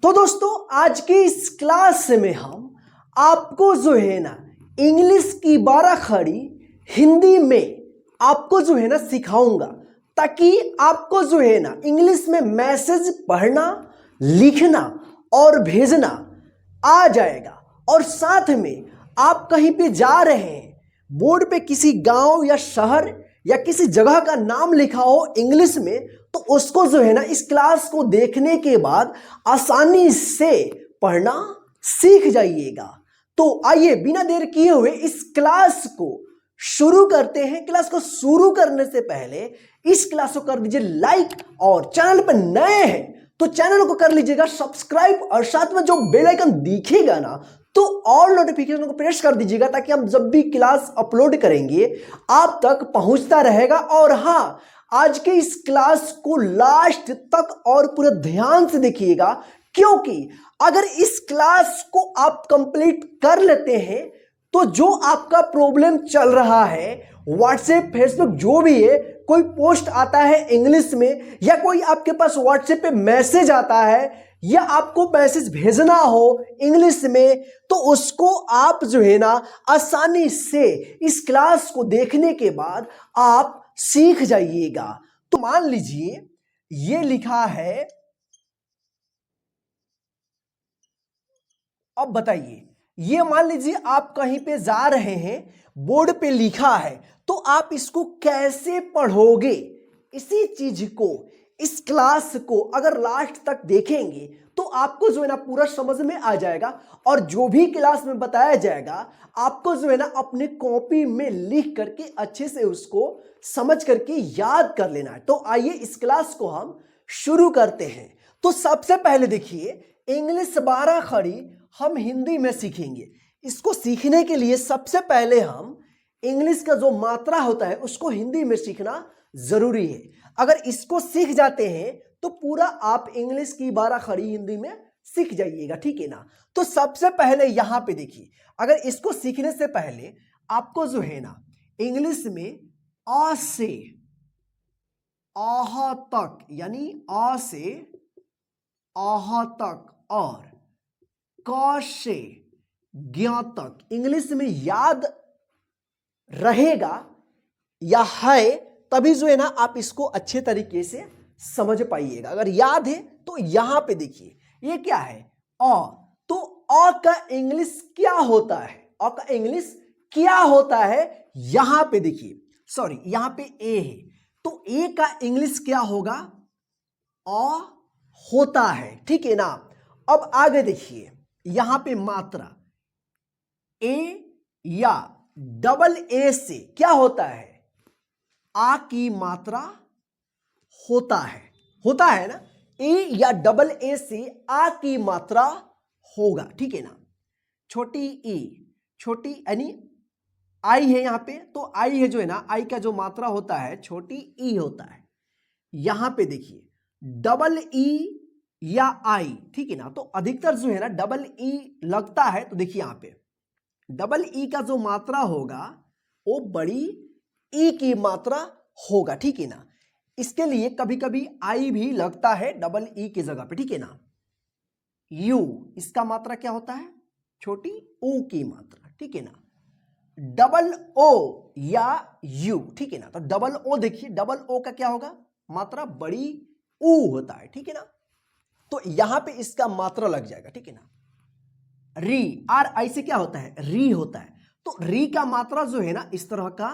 तो दोस्तों आज की इस क्लास में हम आपको जो है ना इंग्लिश की 12 खड़ी हिंदी में आपको जो है ना सिखाऊंगा, ताकि आपको जो है ना इंग्लिश में मैसेज पढ़ना, लिखना और भेजना आ जाएगा। और साथ में आप कहीं पे जा रहे हैं, बोर्ड पे किसी गांव या शहर या किसी जगह का नाम लिखा हो इंग्लिश में, तो उसको जो है ना इस क्लास को देखने के बाद आसानी से पढ़ना सीख जाइएगा। तो आइए बिना देर किए हुए इस क्लास को शुरू करते हैं। क्लास को शुरू करने से पहले इस क्लास को कर दीजिए लाइक, और चैनल पर नए हैं तो चैनल को कर लीजिएगा सब्सक्राइब, और साथ में जो बेल आइकन दिखेगा ना तो ऑल नोटिफिकेशन को प्रेस कर दीजिएगा, ताकि हम जब भी क्लास अपलोड करेंगे आप तक पहुंचता रहेगा। और हाँ, आज के इस क्लास को लास्ट तक और पूरे ध्यान से देखिएगा, क्योंकि अगर इस क्लास को आप कंप्लीट कर लेते हैं तो जो आपका प्रॉब्लम चल रहा है, व्हाट्सएप फेसबुक जो भी है, कोई पोस्ट आता है इंग्लिश में या कोई आपके पास व्हाट्सएप पे मैसेज आता है या आपको मैसेज भेजना हो इंग्लिश में, तो उसको आप जो है ना आसानी से इस क्लास को देखने के बाद आप सीख जाइएगा। तो मान लीजिए ये लिखा है, अब बताइए, ये मान लीजिए आप कहीं पे जा रहे हैं, बोर्ड पे लिखा है, तो आप इसको कैसे पढ़ोगे? इसी चीज को, इस क्लास को अगर लास्ट तक देखेंगे तो आपको जो है ना पूरा समझ में आ जाएगा, और जो भी क्लास में बताया जाएगा आपको जो है ना अपने कॉपी में लिख करके अच्छे से उसको समझ करके याद कर लेना है। तो आइए इस क्लास को हम शुरू करते हैं। तो सबसे पहले देखिए, इंग्लिश 12 खड़ी हम हिंदी में सीखेंगे। इसको सीखने के लिए सबसे पहले हम इंग्लिश का जो मात्रा होता है उसको हिंदी में सीखना जरूरी है। अगर इसको सीख जाते हैं तो पूरा आप इंग्लिश की 12 खड़ी हिंदी में सीख जाइएगा, ठीक है ना। तो सबसे पहले यहां पे देखिए, अगर इसको सीखने से पहले आपको जो है ना इंग्लिश में आ से आहा तक, यानी आ से आहा तक और क से ज्ञ तक इंग्लिश में याद रहेगा या है, तभी जो है ना आप इसको अच्छे तरीके से समझ पाइएगा। अगर याद है तो यहां पे देखिए ये क्या है, अ। तो अ का इंग्लिश क्या होता है? अ का इंग्लिश क्या होता है? यहां पे देखिए, सॉरी यहां पे ए है, तो ए का इंग्लिश क्या होगा? अ होता है, ठीक है ना। अब आगे देखिए, यहां पे मात्रा ए या डबल ए से क्या होता है? आ की मात्रा होता है ना। ए या डबल ए से आ की मात्रा होगा, ठीक है ना। छोटी ई, छोटी यानी आई है यहां पे, तो आई है जो है ना, आई का जो मात्रा होता है छोटी ई होता है। यहां पे देखिए डबल ई या आई, ठीक है ना। तो अधिकतर जो है ना डबल ई लगता है, तो देखिए यहां पे डबल ई का जो मात्रा होगा वो बड़ी ई की मात्रा होगा, ठीक है ना। इसके लिए कभी कभी आई भी लगता है डबल ई की जगह पे, ठीक है ना। यू, इसका मात्रा क्या होता है? छोटी ऊ की मात्रा, ठीक है ना। डबल ओ या यू, ठीक है ना। तो डबल ओ देखिए, डबल ओ का क्या होगा? मात्रा बड़ी ऊ होता है, ठीक है ना। तो यहां पे इसका मात्रा लग जाएगा, ठीक है ना। री, आर आई से क्या होता है? री होता है, तो री का मात्रा जो है ना इस तरह का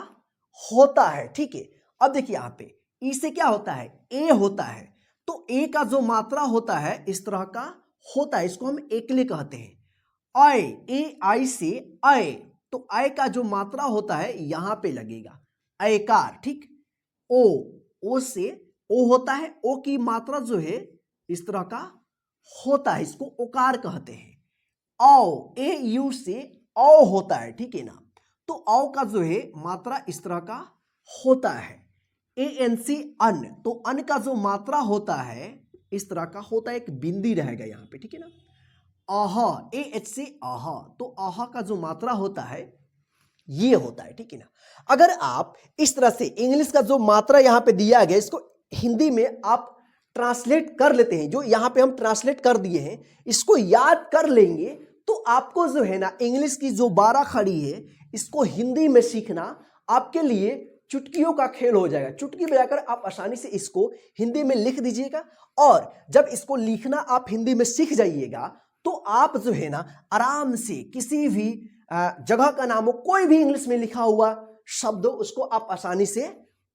होता है, ठीक है। अब देखिए यहां पे ई से क्या होता है? ए होता है, तो ए का जो मात्रा होता है इस तरह का होता है, इसको हम एकले कहते हैं। आय, ए आई से आय, तो आय का जो मात्रा होता है यहां पे लगेगा आयकार, ठीक। ओ, ओ से ओ होता है, ओ की मात्रा जो है इस तरह का होता है, इसको ओकार कहते हैं। औ, ए यू से औ होता है, ठीक है ना। तो औ का जो है मात्रा इस तरह का होता है। ए एन से अन, तो अन का जो मात्रा होता है इस तरह का होता है, एक बिंदी रहेगा यहां पे, ठीक है ना। आहा, ए एच से आहा, तो आहा का जो मात्रा होता है ये होता है, ठीक है ना। अगर आप इस तरह से इंग्लिश का जो मात्रा यहां पे दिया गया इसको हिंदी में आप ट्रांसलेट कर लेते हैं, जो यहाँ पे हम ट्रांसलेट कर दिए हैं, इसको याद कर लेंगे तो आपको जो है ना इंग्लिश की जो 12 खड़ी है इसको हिंदी में सीखना आपके लिए चुटकियों का खेल हो जाएगा। चुटकी बजाकर आप आसानी से इसको हिंदी में लिख दीजिएगा, और जब इसको लिखना आप हिंदी में सीख जाइएगा तो आप जो है ना आराम से किसी भी जगह का नाम हो, कोई भी इंग्लिश में लिखा हुआ शब्द हो, उसको आप आसानी से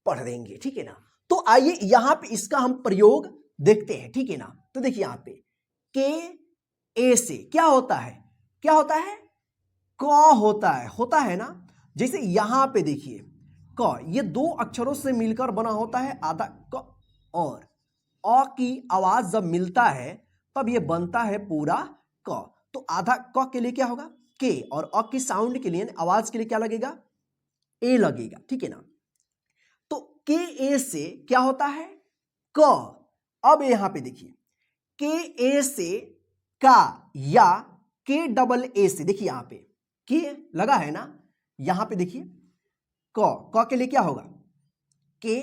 पढ़ देंगे। ठीक है ना। तो आइए यहां पे इसका हम प्रयोग देखते हैं। ठीक है ना। तो देखिए यहां पे के ए से क्या होता है, क्या होता है, क होता है ना। जैसे यहां पे देखिए क, ये दो अक्षरों से मिलकर बना होता है आधा क, और अ की आवाज जब मिलता है तब ये बनता है पूरा क। तो आधा क के लिए क्या होगा, के, और अ की साउंड के लिए आवाज के लिए क्या लगेगा, ए लगेगा। ठीक है ना। तो के ए से क्या होता है, क। अब यहां पे देखिए के ए से का, या के डबल ए से, देखिए यहां पे के लगा है ना, यहां पे देखिए क के लिए क्या होगा, के,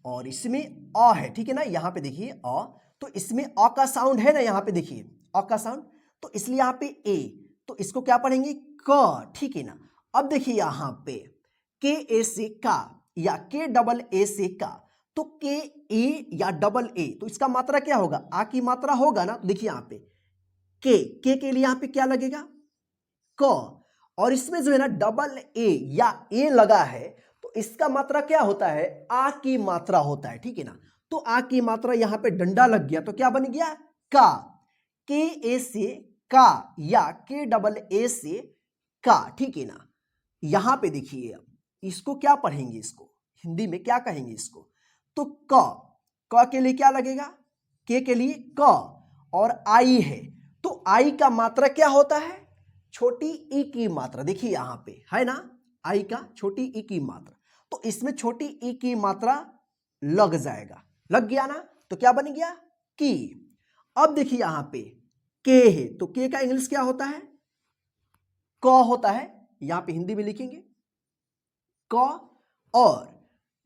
और इसमें अ है। ठीक है ना। यहां पे देखिए अ, तो इसमें अ का साउंड है ना, यहां पे देखिए अ का साउंड, तो इसलिए यहां पे ए, तो इसको क्या पढ़ेंगे, क। ठीक है ना। अब देखिए यहां पे के ए से का, या के डबल ए से का, तो के ए या डबल ए, तो इसका मात्रा क्या होगा, आ की मात्रा होगा ना। तो देखिए यहां पे के लिए यहां पे क्या लगेगा, क, और इसमें जो है ना डबल ए या ए लगा है, तो इसका मात्रा क्या होता है, आ की मात्रा होता है। ठीक है ना। तो आ की मात्रा यहां पे डंडा लग गया, तो क्या बन गया, का। के ए से का, या के डबल ए से का। ठीक है ना। यहां पे देखिए इसको क्या पढ़ेंगे, इसको हिंदी में क्या कहेंगे इसको, तो क के लिए क्या लगेगा, के लिए क, और आई है, तो आई का मात्रा क्या होता है, छोटी ई की मात्रा। देखिए यहां पे है ना, आई का छोटी ई की मात्रा, तो इसमें छोटी ई की मात्रा लग जाएगा, लग गया ना, तो क्या बन गया, की। अब देखिए यहां पे के है, तो के का इंग्लिश क्या होता है, क होता है, यहां पे हिंदी में लिखेंगे क, और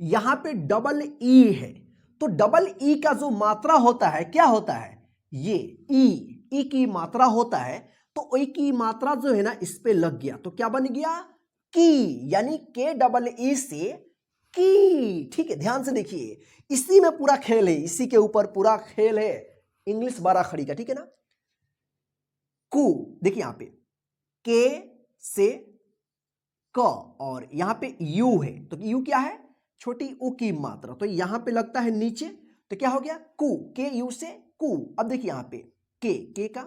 यहां पे डबल ई है, तो डबल ई का जो मात्रा होता है क्या होता है, ये ई की मात्रा होता है, तो ई की मात्रा जो है ना इस पे लग गया, तो क्या बन गया, की, यानी के डबल ई से की। ठीक है, ध्यान से देखिए, इसी में पूरा खेल है, इसी के ऊपर पूरा खेल है इंग्लिश 12 खड़ी का। ठीक है ना। कु, देखिए यहां पे के से क, और यहां पे यू है, तो यू क्या है, छोटी ऊ की मात्रा, तो यहां पे लगता है नीचे, तो क्या हो गया, कु, के यू से कु। अब देखिए यहां पे के का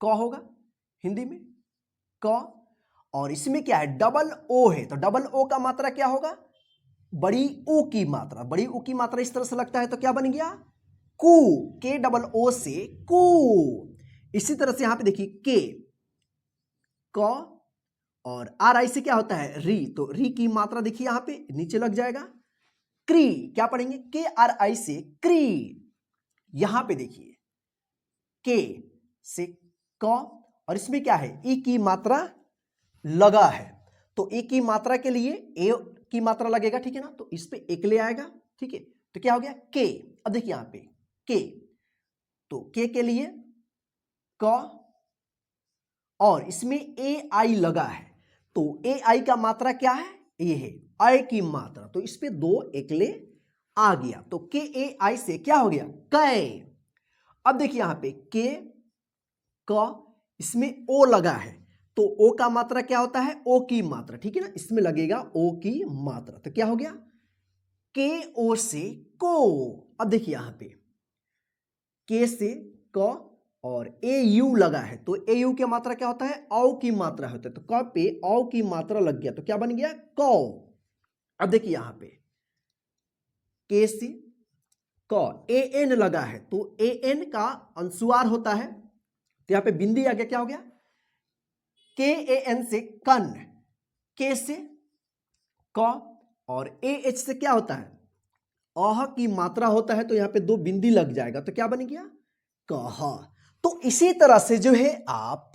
क होगा हिंदी में क, और इसमें क्या है, डबल ओ है, तो डबल ओ का मात्रा क्या होगा, बड़ी ऊ की मात्रा। बड़ी ऊ की मात्रा इस तरह से लगता है, तो क्या बन गया, कु, के डबल ओ से कु। इसी तरह से यहां पे देखिए के क, और आर आई से क्या होता है, री, तो री की मात्रा देखिए यहां पे नीचे लग जाएगा, क्री, क्या पढ़ेंगे, के आर आई से क्री। यहां पे देखिए के से क, और इसमें क्या है, ई की मात्रा लगा है, तो ई की मात्रा के लिए ए की मात्रा लगेगा। ठीक है ना। तो इस पे एक ले आएगा। ठीक है, तो क्या हो गया, के। अब देखिए यहां पे के, तो के लिए क, और इसमें ए आई लगा है, तो ए आई का मात्रा क्या है, ये है आई की मात्रा, तो इस पे दो एकले आ गया, तो के ए आई से क्या हो गया, कै। अब देखिए यहां पे के क, इसमें ओ लगा है, तो ओ का मात्रा क्या होता है, ओ की मात्रा। ठीक है ना, इसमें लगेगा ओ की मात्रा, तो क्या हो गया, के ओ से को। अब देखिए यहां पे के से क, और ए यू लगा है, तो ए यू की मात्रा क्या होता है, औ की मात्रा होता है, तो क पे औ की मात्रा लग गया, तो क्या बन गया, कौ। अब देखिए यहां पे के से क, ए एन लगा है, तो ए एन का अनुस्वार होता है, तो यहां पे बिंदी आ गया, क्या हो गया, के ए एन से कन, के से क, और ए एच से क्या होता है, अह की मात्रा होता है, तो यहां पे दो बिंदी लग जाएगा, तो क्या बन गया, कह। तो इसी तरह से जो है आप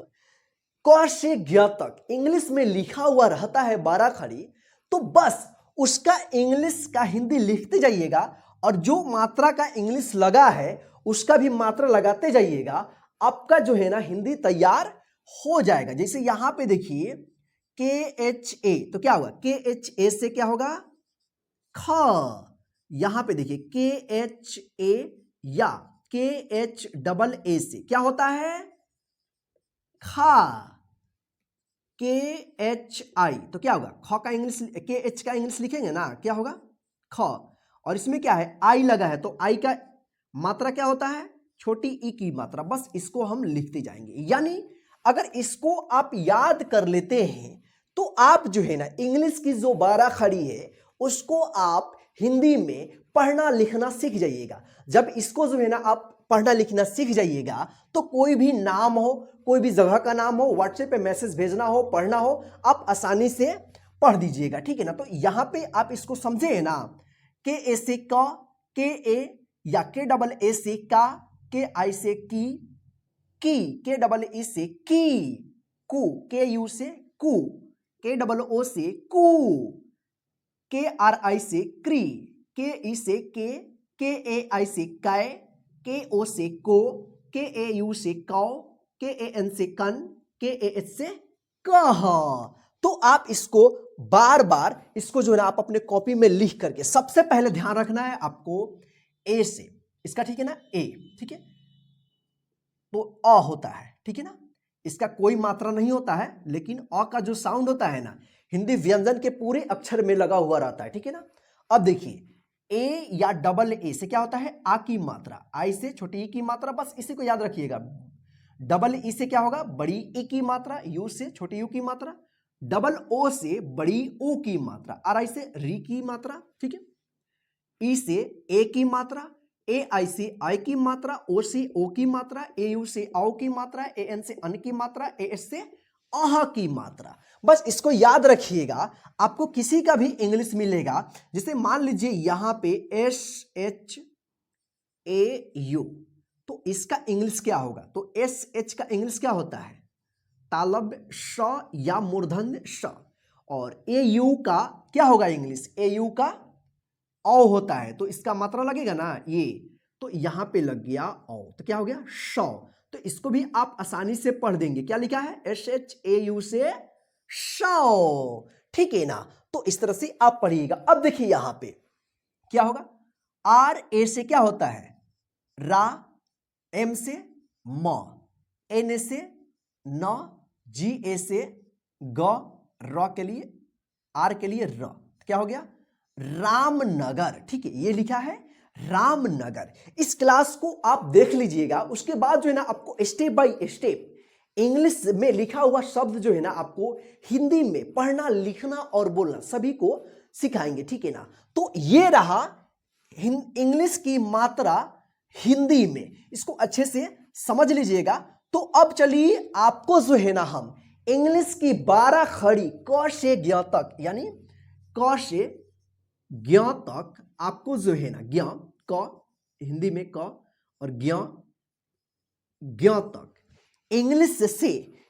क से ज्ञ तक इंग्लिश में लिखा हुआ रहता है 12 खड़ी, तो बस उसका इंग्लिश का हिंदी लिखते जाइएगा, और जो मात्रा का इंग्लिश लगा है उसका भी मात्रा लगाते जाइएगा, आपका जो है ना हिंदी तैयार हो जाएगा। जैसे यहां पे देखिए KHA, तो क्या होगा, KHA से क्या होगा, ख। यहां पे देखिए KHA या KHAA से क्या होता है, खा। KHI, तो क्या होगा, ख का इंग्लिश, KH का इंग्लिश लिखेंगे ना, क्या होगा, ख। और इसमें क्या है, आई लगा है, तो आई का मात्रा क्या होता है, छोटी ई की मात्रा। बस इसको हम लिखते जाएंगे। यानी अगर इसको आप याद कर लेते हैं तो आप जो है ना इंग्लिश की जो 12 खड़ी है उसको आप हिंदी में पढ़ना लिखना सीख जाइएगा। जब इसको जो है ना आप पढ़ना लिखना सीख जाइएगा तो कोई भी नाम हो, कोई भी जगह का नाम हो, व्हाट्सएप पे मैसेज भेजना हो, पढ़ना हो, आप आसानी से पढ़ दीजिएगा, ठीक है ना। तो यहां पे आप इसको समझे है ना, के ए से क, के ए या के डबल ए से का, के आई से की, के डबल ई से की, कु, के यू से कु, के डबल ओ से कु, के आर आई से क्री, के ई से के ए आई से कै, के ओ से को, के ए यू से कौ, के ए एन से कन, के ए एच से कह। तो आप इसको बार बार इसको जो है ना आप अपने कॉपी में लिख करके, सबसे पहले ध्यान रखना है आपको ए से, इसका ठीक है ना, ए, ठीक है, तो अ होता है, ठीक है ना, इसका कोई मात्रा नहीं होता है, लेकिन अ का जो साउंड होता है ना हिंदी व्यंजन के पूरे अक्षर में लगा हुआ रहता है, ठीक है ना। अब देखिए ए या डबल ए से क्या होता है, आ की मात्रा, आई से छोटी ई की मात्रा, बस इसी को याद रखिएगा। डबल ई से क्या होगा, बड़ी ई की मात्रा, यू से छोटी यू की मात्रा, डबल ओ से बड़ी ओ की मात्रा, आर आई से री की मात्रा, ठीक है, ई से ए की मात्रा, ए आई से आई की मात्रा, ओ से ओ की मात्रा, ए यू से औ की मात्रा, ए एन से अन की मात्रा, ए एस से अह की मात्रा। बस इसको याद रखिएगा। आपको किसी का भी इंग्लिश मिलेगा, जैसे मान लीजिए यहां पे एस एच ए यू, तो इसका इंग्लिश क्या होगा, तो एस एच का इंग्लिश क्या होता है, तालब श या मूर्धन्य श। और ए यू का क्या होगा इंग्लिश, ए यू का औ होता है, तो इसका मात्रा लगेगा ना ये, तो यहां पे लग गया औ, तो क्या हो गया श। तो इसको भी आप आसानी से पढ़ देंगे, क्या लिखा है, एस एच ए यू से शौ, ठीक है ना। तो इस तरह से आप पढ़िएगा। अब देखिए यहां पे क्या होगा, आर ए से क्या होता है, रा, एम से म, एन से न, जी ए से ग, र के लिए, आर के लिए र, क्या हो गया रामनगर, ठीक है, ये लिखा है रामनगर। इस क्लास को आप देख लीजिएगा, उसके बाद जो है ना आपको स्टेप बाय स्टेप इंग्लिश में लिखा हुआ शब्द जो है ना आपको हिंदी में पढ़ना लिखना और बोलना सभी को सिखाएंगे, ठीक है ना। तो ये रहा इंग्लिश की मात्रा हिंदी में, इसको अच्छे से समझ लीजिएगा। तो अब चलिए आपको जो है ना हम इंग्लिश की 12 खड़ी क से ज्ञ तक, यानी क से ज्ञ तक आपको जो है ना ज्ञ, क हिंदी में क और ज्ञ तक इंग्लिश से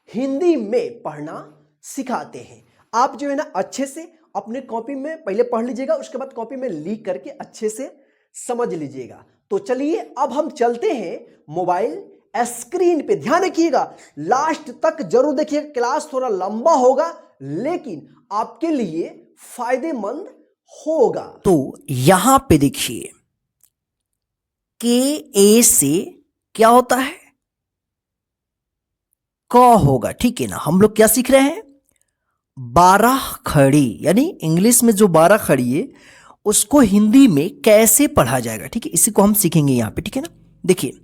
हिंदी में पढ़ना सिखाते हैं। आप जो है ना अच्छे से अपने कॉपी में पहले पढ़ लीजिएगा, उसके बाद कॉपी में लिख करके अच्छे से समझ लीजिएगा। तो चलिए अब हम चलते हैं मोबाइल स्क्रीन पे। ध्यान रखिएगा, लास्ट तक जरूर देखिएगा, क्लास थोड़ा लंबा होगा लेकिन आपके लिए फायदेमंद होगा। तो यहां पे देखिए के ए से क्या होता है, क होगा, ठीक है ना। हम लोग क्या सीख रहे हैं, 12 खड़ी, यानी इंग्लिश में जो 12 खड़ी है उसको हिंदी में कैसे पढ़ा जाएगा, ठीक है, इसी को हम सीखेंगे यहाँ पे, ठीक है ना। देखिए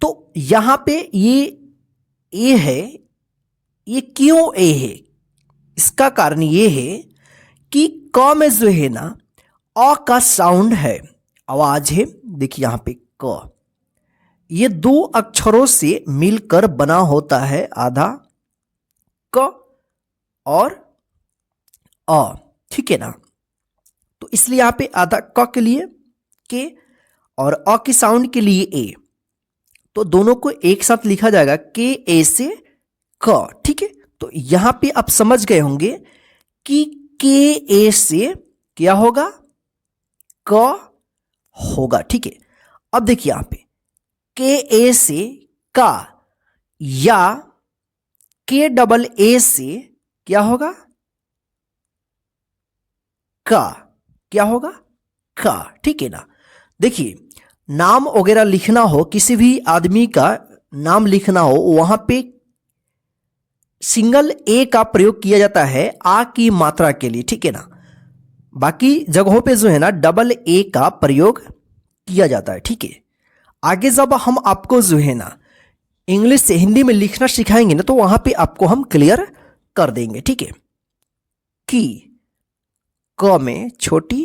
तो यहां पे ये ए है, ये क्यों ए है, इसका कारण ये है कि क में जो है ना अ का साउंड है, आवाज है। देखिए यहां पे क, ये 2 अक्षरों से मिलकर बना होता है आधा क और अ, ठीक है ना। तो इसलिए यहां पे आधा क के लिए के और अ की साउंड के लिए ए, तो दोनों को एक साथ लिखा जाएगा के ए से क, ठीक है। तो यहां पे आप समझ गए होंगे कि के ए से क्या होगा, क होगा। ठीक है, अब देखिए यहां पे के ए से का या के डबल ए से क्या होगा, का, क्या होगा, का। ठीक है ना। देखिए नाम वगैरह लिखना हो, किसी भी आदमी का नाम लिखना हो, वहां पे सिंगल ए का प्रयोग किया जाता है आ की मात्रा के लिए। ठीक है ना, बाकी जगहों पे जो है ना डबल ए का प्रयोग किया जाता है। ठीक है, आगे जब हम आपको जो है ना इंग्लिश से हिंदी में लिखना सिखाएंगे ना, तो वहां पे आपको हम क्लियर कर देंगे। ठीक है, की, क में छोटी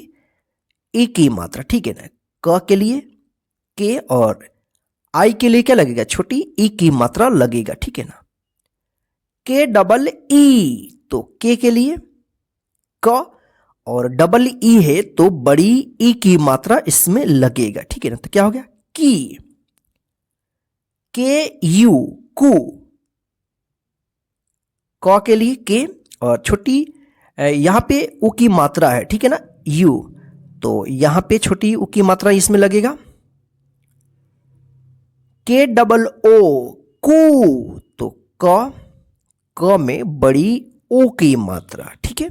ई की मात्रा। ठीक है ना, क के लिए के और आई के लिए क्या लगेगा, छोटी ई की मात्रा लगेगा। ठीक है ना, के डबल ई, तो के लिए क और डबल ई है तो बड़ी ई की मात्रा इसमें लगेगा। ठीक है ना, तो क्या हो गया, की, के यू, कु, क के लिए के और छोटी यहां पे उ की मात्रा है। ठीक है ना, यू, तो यहां पे छोटी उ की मात्रा इसमें लगेगा। के डबल ओ, कु, तो क में बड़ी ओ की मात्रा। ठीक है,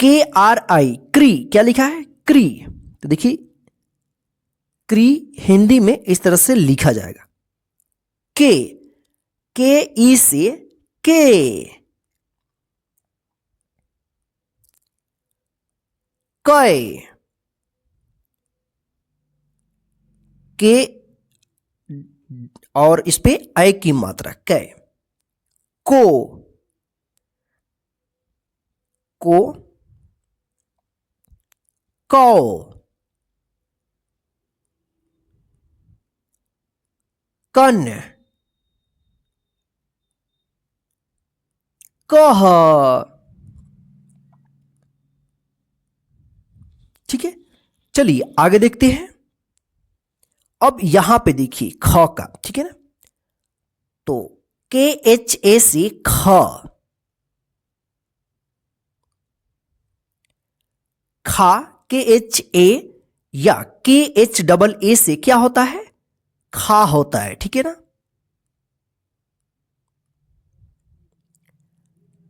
के आर आई, क्री, क्या लिखा है, क्री, तो देखिए क्री हिंदी में इस तरह से लिखा जाएगा। के ई से के, कै, के और इस पे आई की मात्रा कै, को, कौ, कन, कह। ठीक है, चलिए आगे देखते हैं। अब यहां पे देखिए ख का। ठीक है ना, तो के एच ए से ख, खा, के एच ए या के एच डबल ए से क्या होता है, खा होता है। ठीक है ना,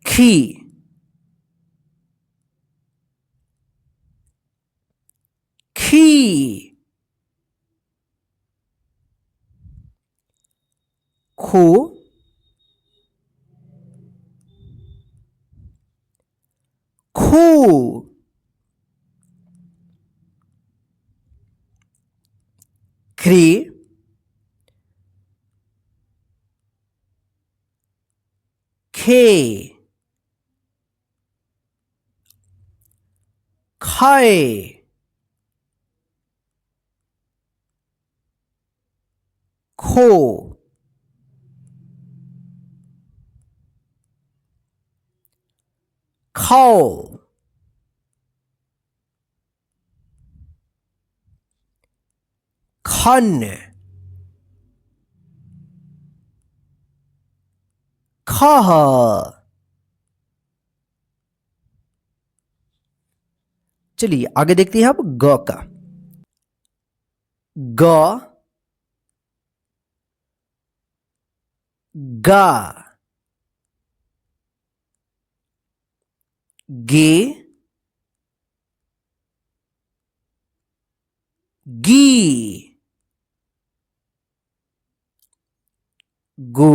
खी, खी, खू, खू, ख्री, खे, खाए, खो, खाओ, खन, खह। चलिए आगे देखते हैं अब ग का। ग, गा, गे, गी, गु,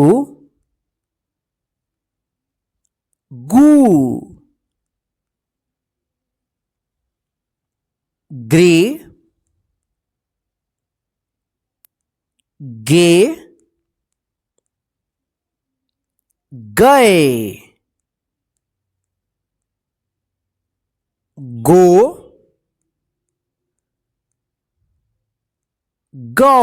गू, ग्रे, गे, गए, गो, गौ,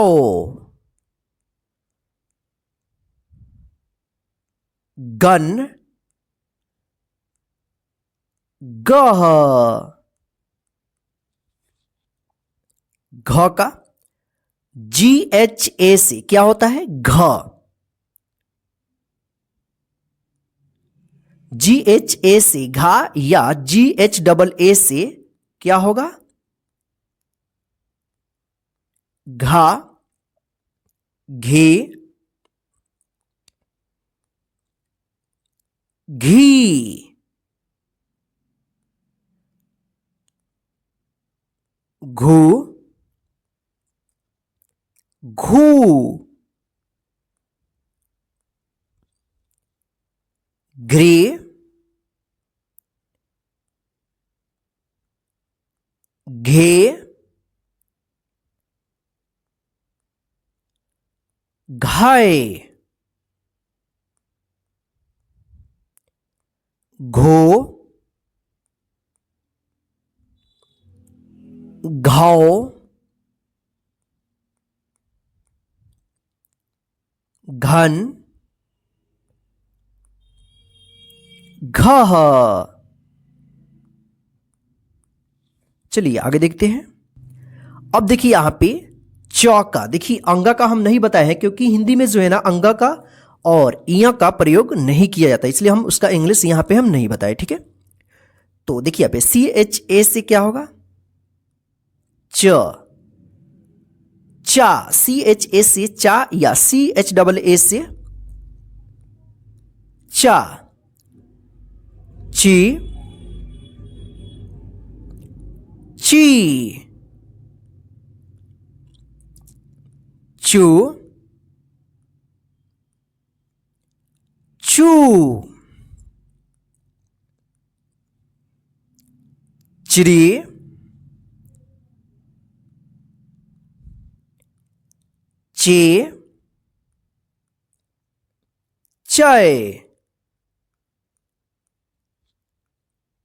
गन, गह। घ का जी एच ए से क्या होता है, घ, जी एच ए से घा या जी एच डबल ए से क्या होगा, घा, घे, घी, घू, घू, घ्रे, घे, घाय, घो, घाव, घन, घह। चलिए आगे देखते हैं। अब देखिए यहां पे चौका, देखिए अंगा का हम नहीं बताए हैं क्योंकि हिंदी में जो है ना अंगा का और इया का प्रयोग नहीं किया जाता, इसलिए हम उसका इंग्लिश यहां पे हम नहीं बताए, ठीक है। तो देखिए यहाँ पे CHA से क्या होगा, च, चा, CHA से चा या CHAA से चा, ची, ची, चू, चू, चिरी, चे, चय,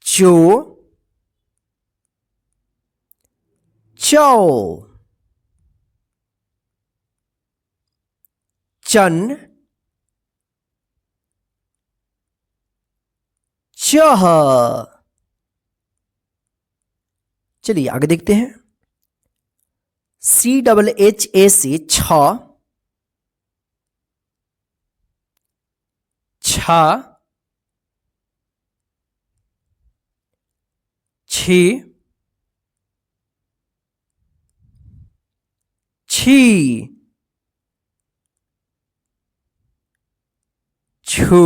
चो, चौ, चन, चह। चलिए आगे देखते हैं। CHHA से छ, छा, छी, छी, छू,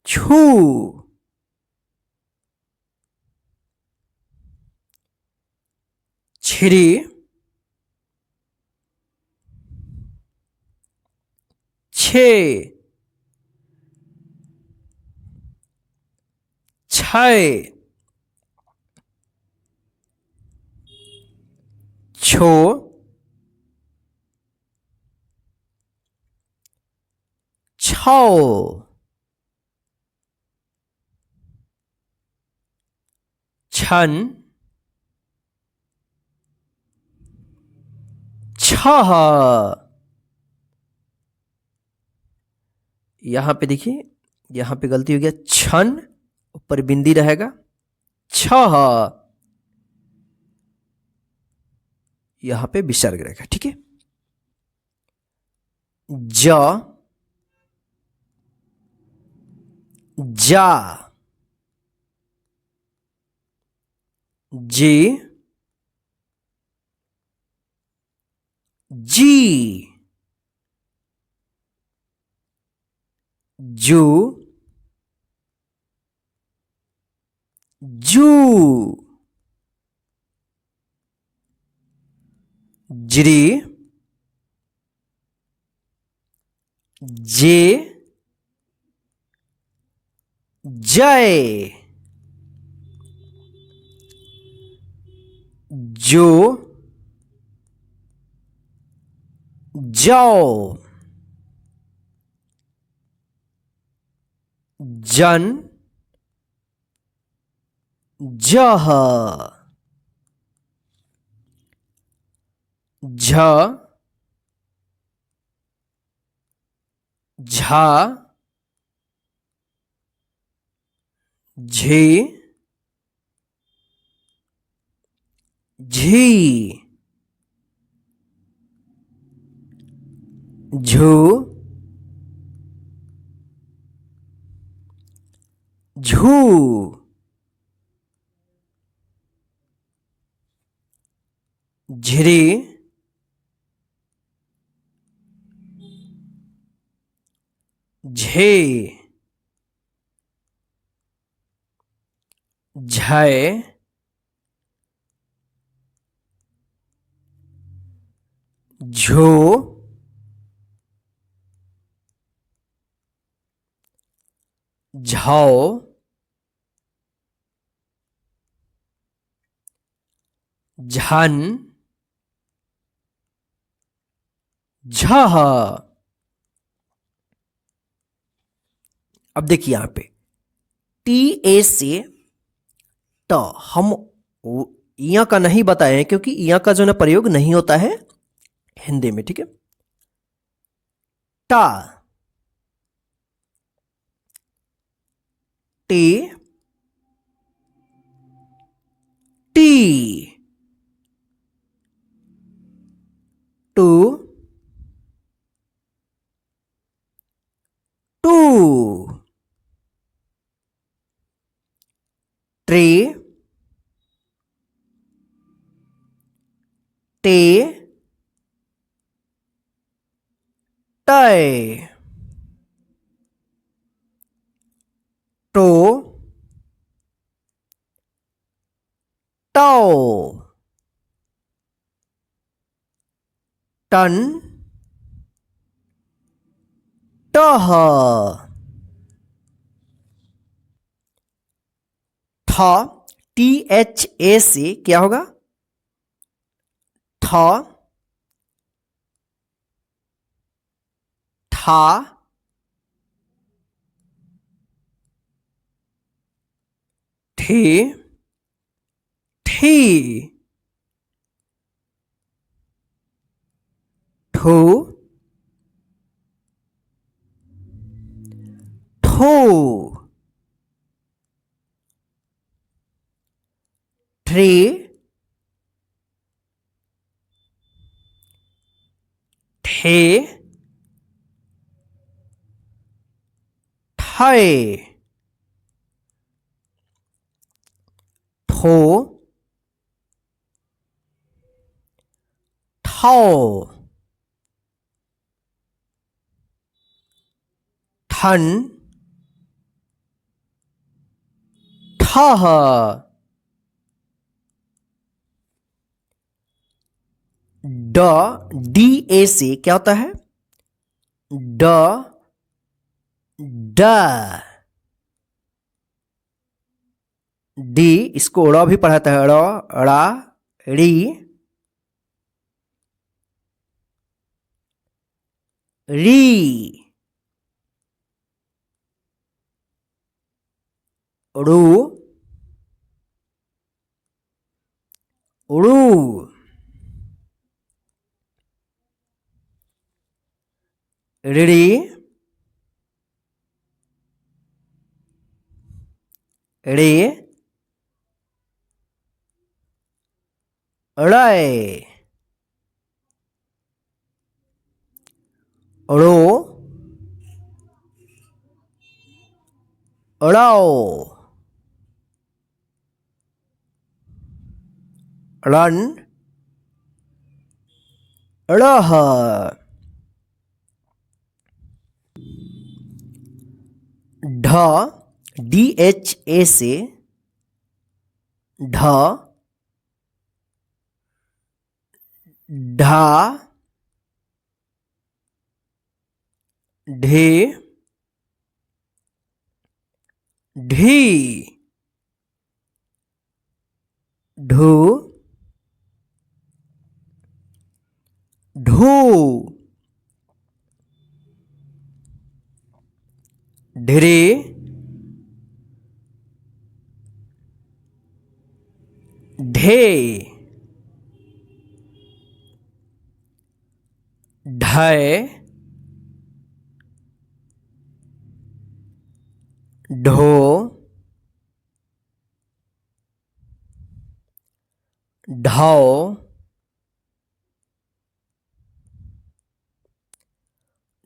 छू, छिरी, छे, छय, छो, छौ, छन, छह। यहां पे देखिए, यहां पे गलती हो गया, छन ऊपर बिंदी रहेगा, छह यहां पे विसर्ग रहेगा, ठीक है। ज, जा, जी, जी, जू, जू, ज्री, जे, जय, जो, जौ, जन, जह, झ, झा, झे, झी, झू, झू, झिरी, झे, झय, झो, झाओ, झन, झह। अब देखिए यहां पे टी ए से ट, हम इया का नहीं बताए हैं क्योंकि इया का जो है प्रयोग नहीं होता है हिंदी में, ठीक है। टा, टी, टी, टू, टू, ट्री, टे, टय, टो, टो, टन, टह, थ, टी एच ए से क्या होगा, थ, था, थे, थी, ठो, ठो, ट्रे, ठे, ठय, ठो, ठौ, ठन, ठह। ड, डी ए से क्या होता है, ड, ड, डी, इसको ड़ भी पढ़ाता है, ड़, ड़ा, ड़ी, री, रू, रू, ऋड़ी, रे, ड़य, ड़ो, ड़ौ, रण, ड़ह। ढ, डी एच ए से ढ, ढा, ढे, ढी, ढू, ढू, ढिरे, ढे, ढय, ढो, ढौ,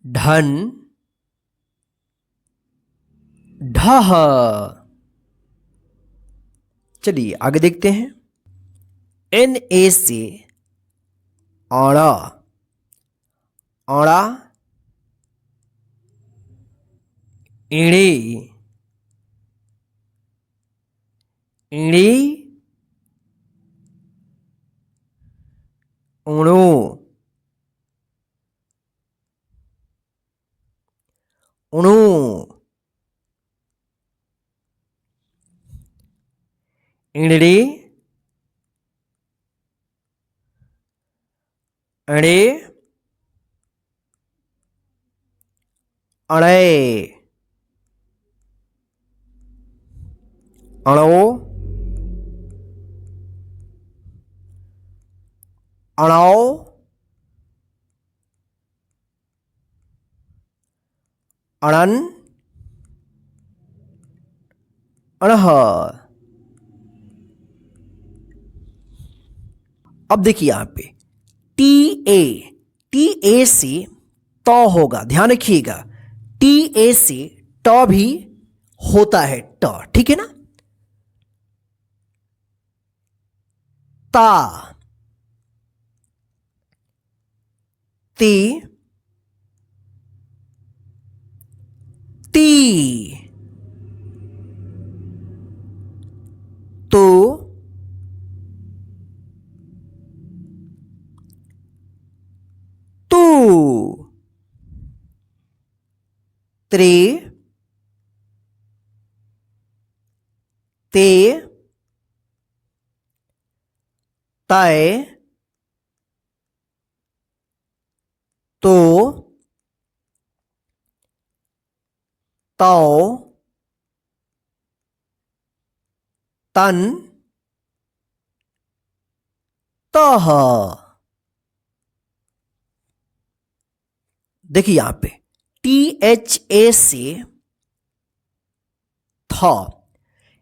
ढन, ढह। चलिए आगे देखते हैं। एन ए से अड़ा, अड़ा, इड़ी, इड़ी, उड़ू, उणू, इड़ड़ी, अड़े, अड़े, अड़ो, अड़ाओ, अड़न, अड़ह। अब देखिए यहां पे टी ए से त होगा, ध्यान रखिएगा। टी ए से ट भी होता है, ट, ठीक है ना। ता, ती, ती, तो, तू, त्रे, ते, तय, तो, तौ, तन, तह। देखिए यहां पे टी एच ए से थ,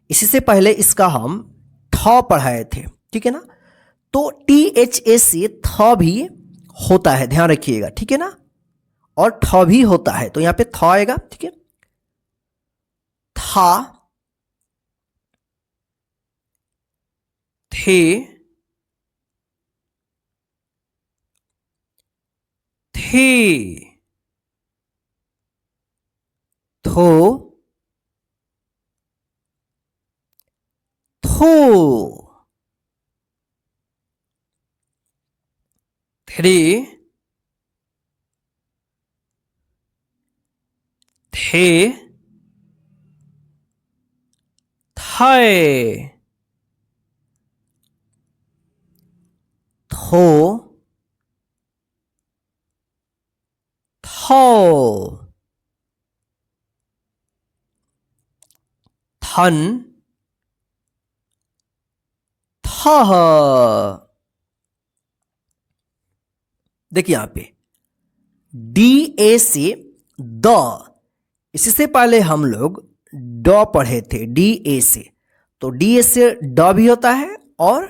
इससे पहले इसका हम ठ पढ़ाए थे, ठीक है ना। तो टी एच ए से थ भी होता है, ध्यान रखिएगा, ठीक है ना। और ठ भी होता है, तो यहां पे थ आएगा, ठीक है। था, थे, थे, थो, थो, थ्री, थे, थे, थो, थो, थन, थह। देखिए यहां पे डी ए से द, इससे पहले हम लोग ड पढ़े थे, डी ए से। तो डी ए से ड भी होता है और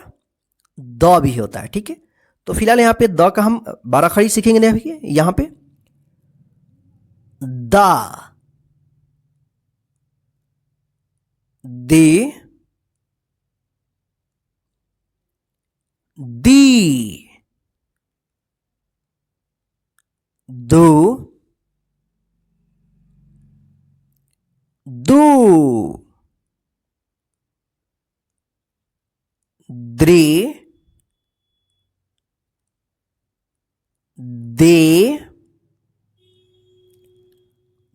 द भी होता है, ठीक है। तो फिलहाल यहाँ पे द का हम 12 खड़ी सीखेंगे ना अभी, यहाँ पे दा, दे, दी, दो, दू, द्रे, दे,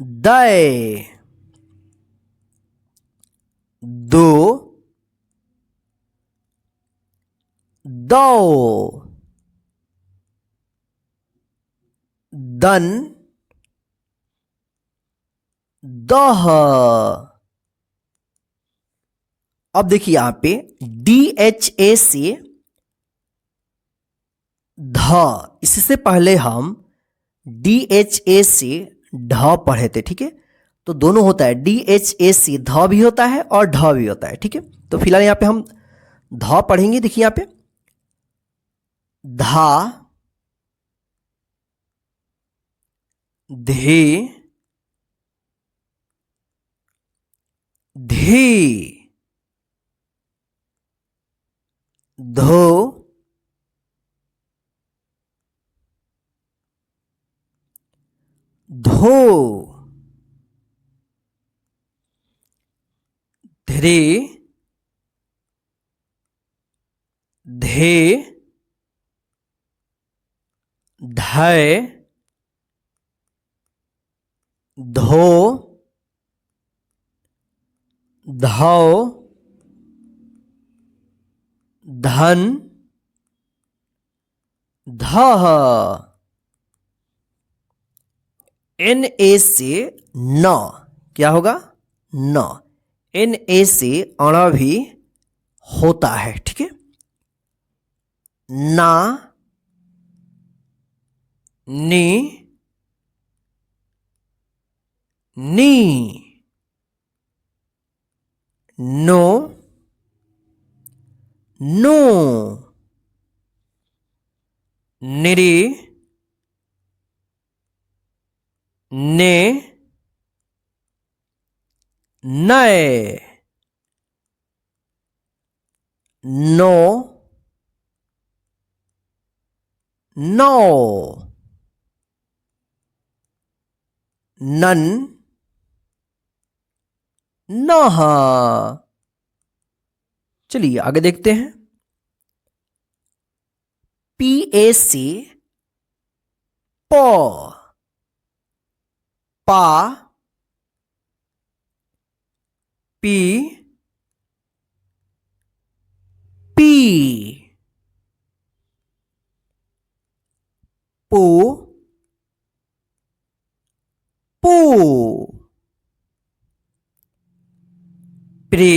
दय, दो, दो, दन, दह। अब देखिए यहां पे डी एच ए से ध, इससे पहले हम डी एच ए से ढ पढ़े थे, ठीक है। तो दोनों होता है, डी एच ए से ध भी होता है और ढ भी होता है, ठीक है। तो फिलहाल यहां पे हम ध पढ़ेंगे, देखिए यहां पे धा, धे, धी, धो, धो, ध्रे, धे, धय, धो, धौ, धन, धह। एन ए से न क्या होगा? न। एन ए से अण भी होता है, ठीक है। ना, नी, नी, नो, नो, निरी, ने, नए, नो, नौ, नन, नह। चलिए आगे देखते हैं। पी ए सी प, पा, पी, पी, पू, पू, प्रे,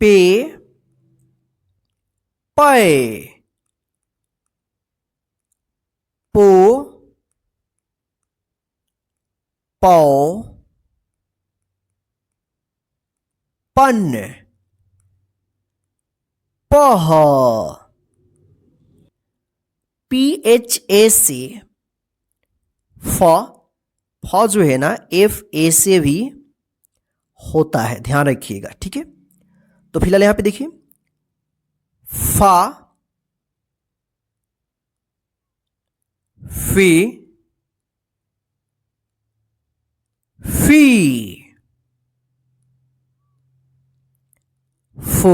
पे, पय, पो, पौ, पन, पह। पी एच ए से फ, फ जो है ना एफ ए से भी होता है, ध्यान रखिएगा, ठीक है। तो फिलहाल यहां पे देखिए, फा, फी, फी, फू,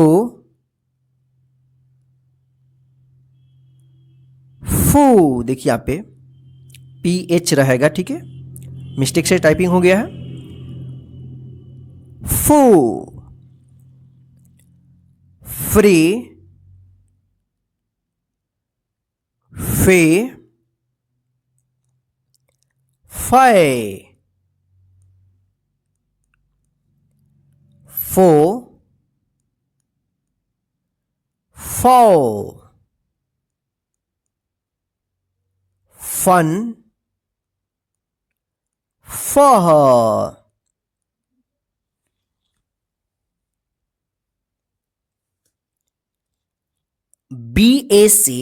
फू। देखिए यहाँ पे पी एच रहेगा, ठीक है, मिस्टेक से टाइपिंग हो गया है। फू, फ्री, फे, फय, फो, फौ, फन, फह। बी ए से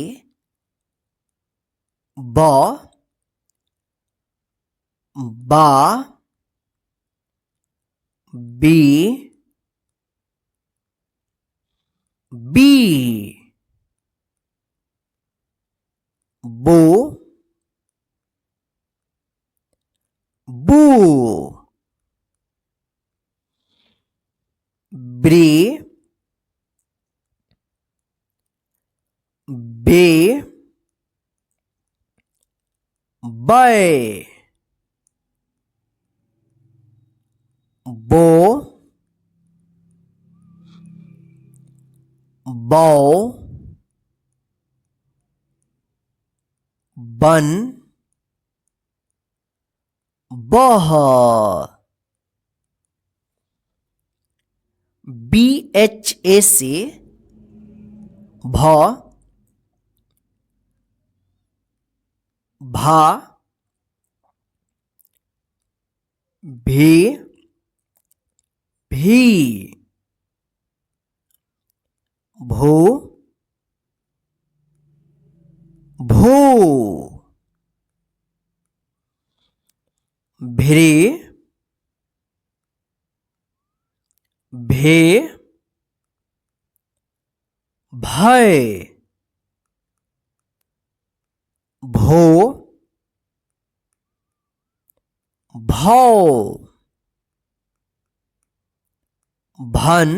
ब, बा, बी, बी, बो, बू, ब्रे, बे, बै, बो, बौ, बन, बह। बी एच ए से भ, भा, भी, भी, भू, भू, भिरी, भे, भय, भो भौ भन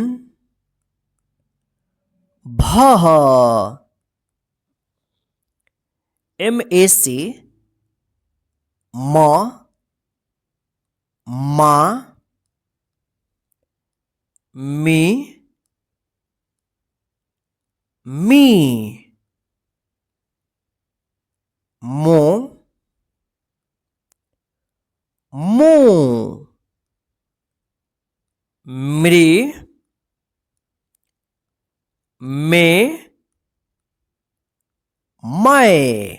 भह MA से म मा मी मी मो मो मृ में मैं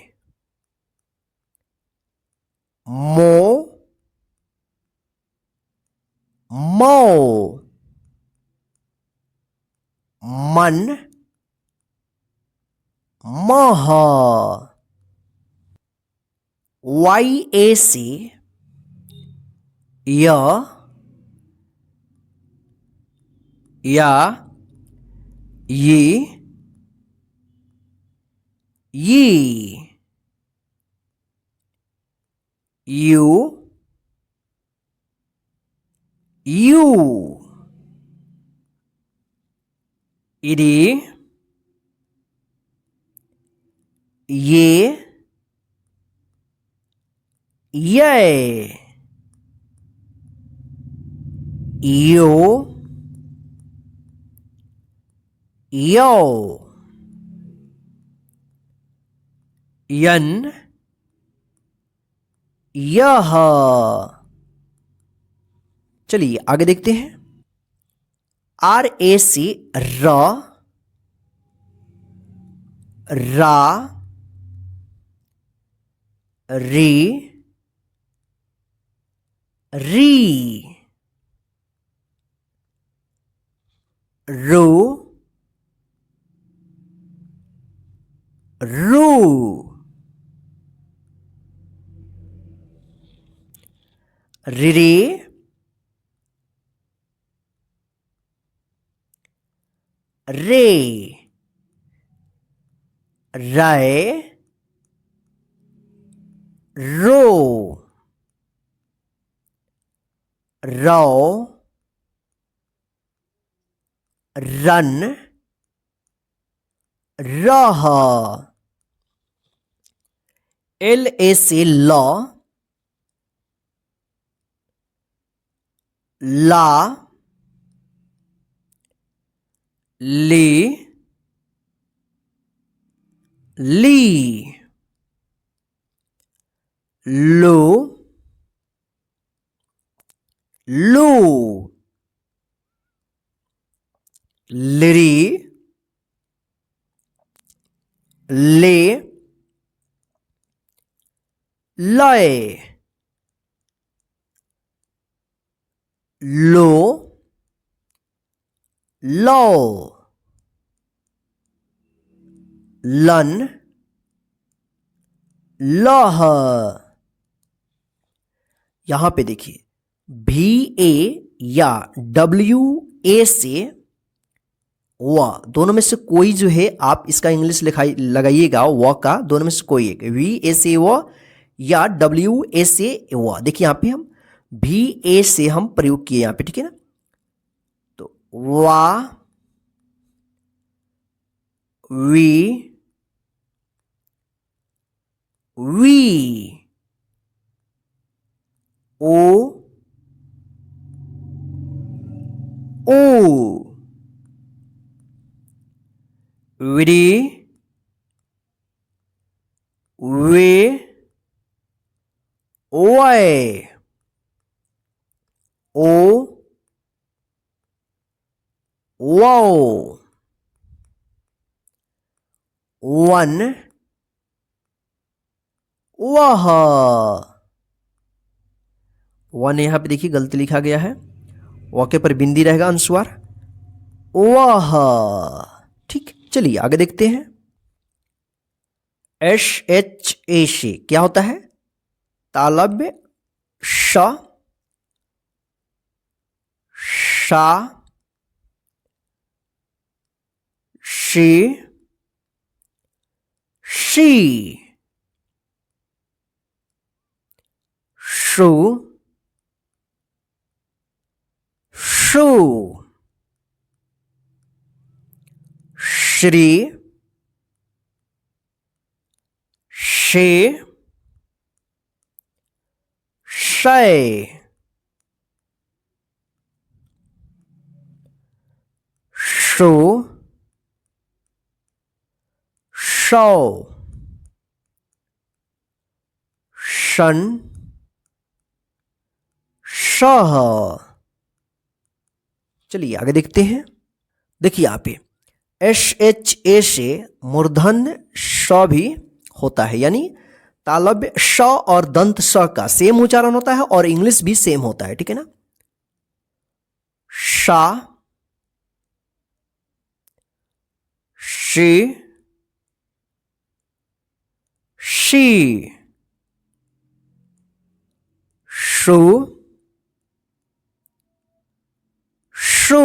मो मौ मन मह YA से य या ये यू यू इरी ये यो यो यन यह। चलिए आगे देखते हैं। RA से र रा री री रू रू रे रे राय रो रो रन रह। LA से ला ला ली ली लो लू लिरी ले लय लो लो लन लह। यहां पे देखिए VA या WA से व दोनों में से कोई जो है आप इसका इंग्लिश लिखाई लगाइएगा। व का दोनों में से कोई एक VA से व या WA से व। देखिए यहां पे हम VA से हम प्रयोग किए यहां पे, ठीक है ना। तो वा वी ओ ओ विरी वे ओए ओ वो वन वह। वन यहां पे देखिए गलती लिखा गया है, व के पर बिंदी रहेगा अनुस्वार वह। ठीक, चलिए आगे देखते हैं। SHA से क्या होता है? तालव्य श शा शी शी शु शु श्री शे शय शो शौ शन शह। चलिए आगे देखते हैं। देखिए यहाँ पे SHA से मूर्धन्य श भी होता है, यानी तालव्य श और दंत स का सेम उच्चारण होता है और इंग्लिश भी सेम होता है, ठीक है ना। शा शी शी शु शू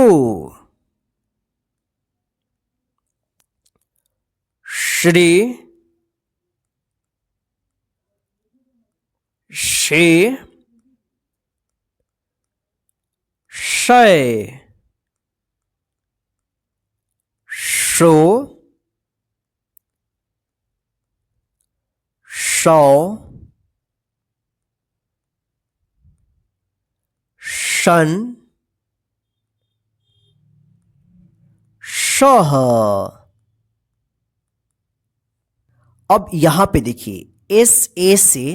श्री शे शय शो शौ शन शह। अब यहां पे देखिए SA से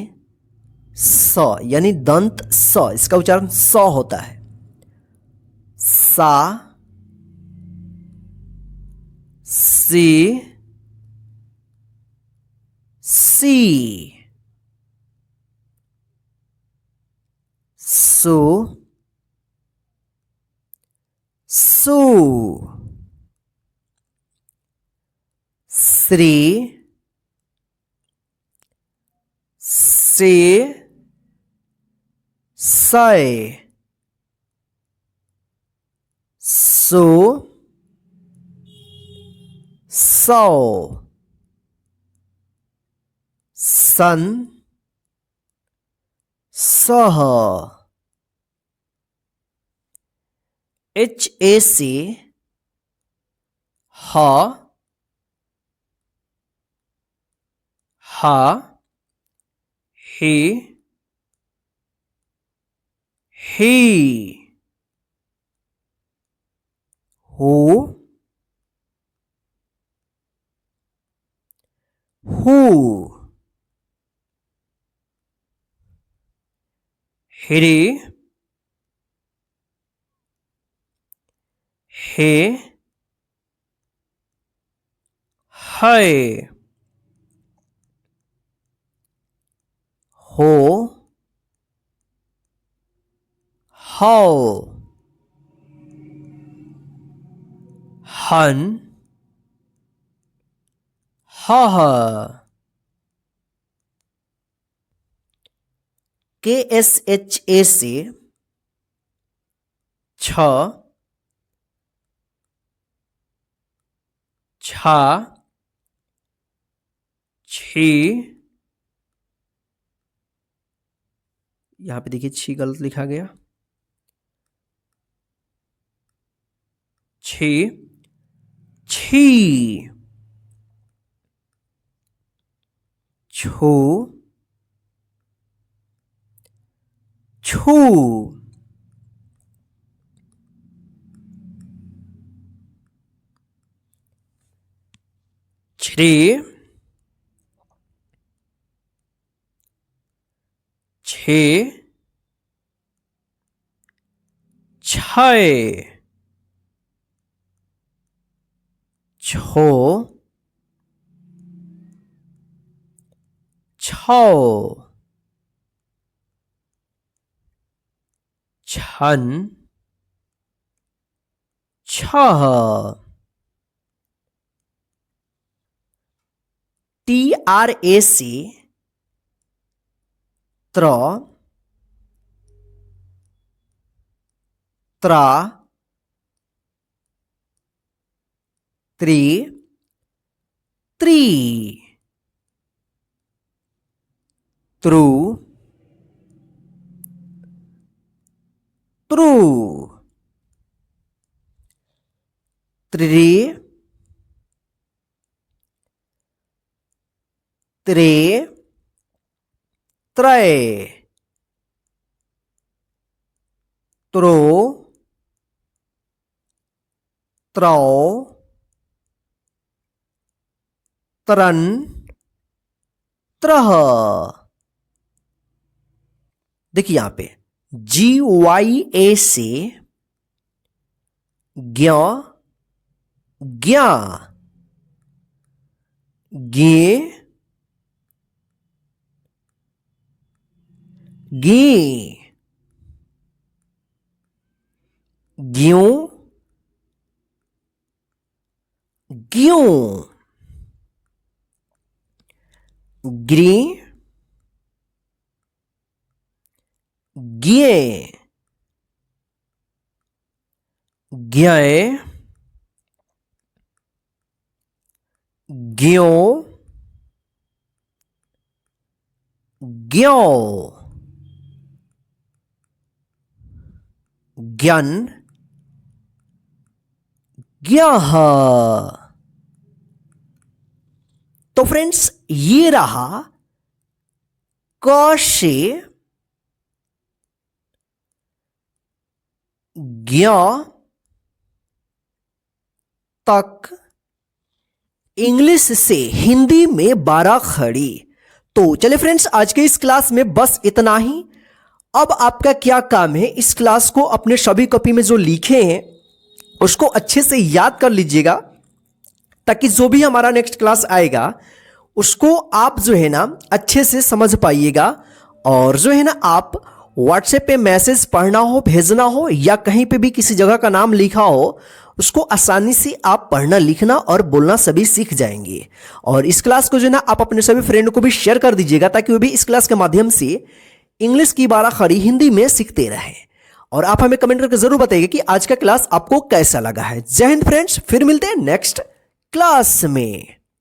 स यानी दंत स, इसका उच्चारण स होता है। सा सी सी सु सू श्री से सय सो सौ सन सह। HA से ह हा हे ही हु हु हिरी हे है हो हौ हन हह। KSHA से छ छा छी, यहां पे देखिए छी गलत लिखा गया, छी छी छू छू छ्री छे छय छो छौ छन छह। TRA से त्र त्रा त्रि त्री त्रु ट्रू, त्रे, त्रे, त्रय, त्रो, त्रौ, तरन, त्रह। देखिए यहां पे GYA से ज्ञ, ज्ञा, गे, गे, ग्यों, ग्यों, ग्री, गिए, ग्याए, ग्यों, ग्यों, ज्ञन, ग्याह। तो फ्रेंड्स ये रहा क से ज्ञ तक इंग्लिश से हिंदी में 12 खड़ी। तो चलिए फ्रेंड्स आज के इस क्लास में बस इतना ही। अब आपका क्या काम है, इस क्लास को अपने सभी कॉपी में जो लिखे हैं उसको अच्छे से याद कर लीजिएगा, ताकि जो भी हमारा नेक्स्ट क्लास आएगा उसको आप जो है ना अच्छे से समझ पाइएगा। और जो है ना आप व्हाट्सएप पे मैसेज पढ़ना हो, भेजना हो, या कहीं पे भी किसी जगह का नाम लिखा हो उसको आसानी से आप पढ़ना, लिखना और बोलना सभी सीख जाएंगे। और इस क्लास को जो है ना आप अपने सभी फ्रेंड को भी शेयर कर दीजिएगा, ताकि वो भी इस क्लास के माध्यम से इंग्लिश की 12 खड़ी हिंदी में सीखते रहें। और आप हमें कमेंट करके जरूर बताइए कि आज का क्लास आपको कैसा लगा है। जय हिंद फ्रेंड्स, फिर मिलते हैं नेक्स्ट क्लास में।